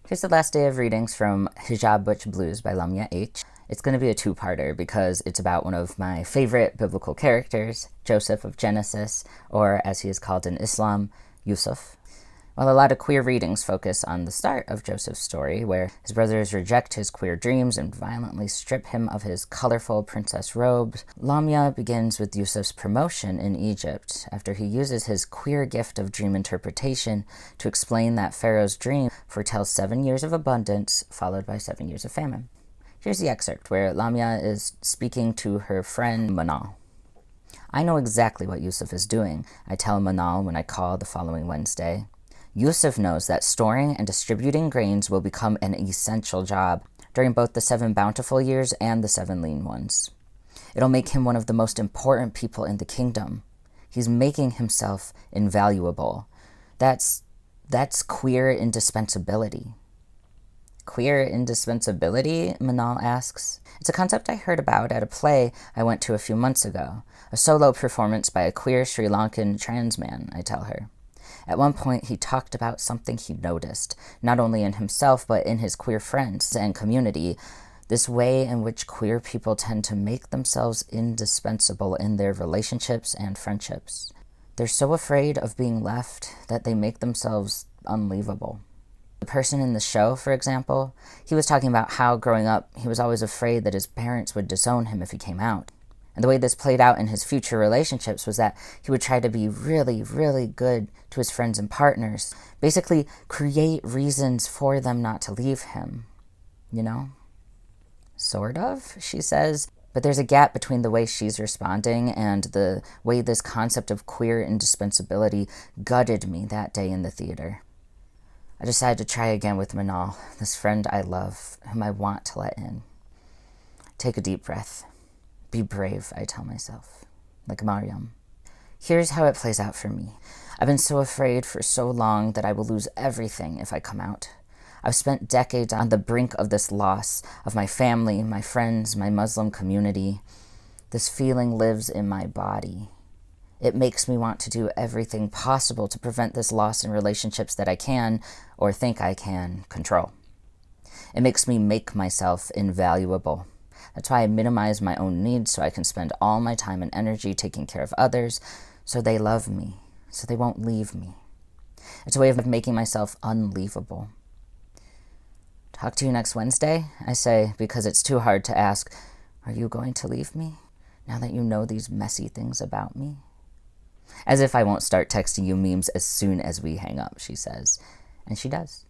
Here's the last day of readings from Hijab Butch Blues by Lamia H. It's going to be a two-parter because it's about one of my favorite biblical characters, Joseph of Genesis, or as he is called in Islam, Yusuf. While a lot of queer readings focus on the start of Joseph's story, where his brothers reject his queer dreams and violently strip him of his colorful princess robes, Lamia begins with Yusuf's promotion in Egypt, after he uses his queer gift of dream interpretation to explain that Pharaoh's dream foretells 7 years of abundance, followed by 7 years of famine. Here's the excerpt where Lamia is speaking to her friend Manal. "I know exactly what Yusuf is doing," I tell Manal when I call the following Wednesday. "Yusuf knows that storing and distributing grains will become an essential job during both the 7 bountiful years and the 7 lean ones. It'll make him one of the most important people in the kingdom. He's making himself invaluable. That's queer indispensability." "Queer indispensability?" Manal asks. "It's a concept I heard about at a play I went to a few months ago, a solo performance by a queer Sri Lankan trans man," I tell her. At one point, he talked about something he noticed, not only in himself, but in his queer friends and community, this way in which queer people tend to make themselves indispensable in their relationships and friendships. They're so afraid of being left that they make themselves unleavable. The person in the show, for example, he was talking about how growing up, he was always afraid that his parents would disown him if he came out. And the way this played out in his future relationships was that he would try to be really, really good to his friends and partners. Basically, create reasons for them not to leave him. You know? Sort of, she says. But there's a gap between the way she's responding and the way this concept of queer indispensability gutted me that day in the theater. I decided to try again with Manal, this friend I love, whom I want to let in. Take a deep breath. Be brave, I tell myself, like Mariam. Here's how it plays out for me. I've been so afraid for so long that I will lose everything if I come out. I've spent decades on the brink of this loss of my family, my friends, my Muslim community. This feeling lives in my body. It makes me want to do everything possible to prevent this loss in relationships that I can, or think I can, control. It makes me make myself invaluable. That's why I minimize my own needs so I can spend all my time and energy taking care of others so they love me, so they won't leave me. It's a way of making myself unleavable. Talk to you next Wednesday, I say, because it's too hard to ask, are you going to leave me now that you know these messy things about me? As if I won't start texting you memes as soon as we hang up, she says. And she does.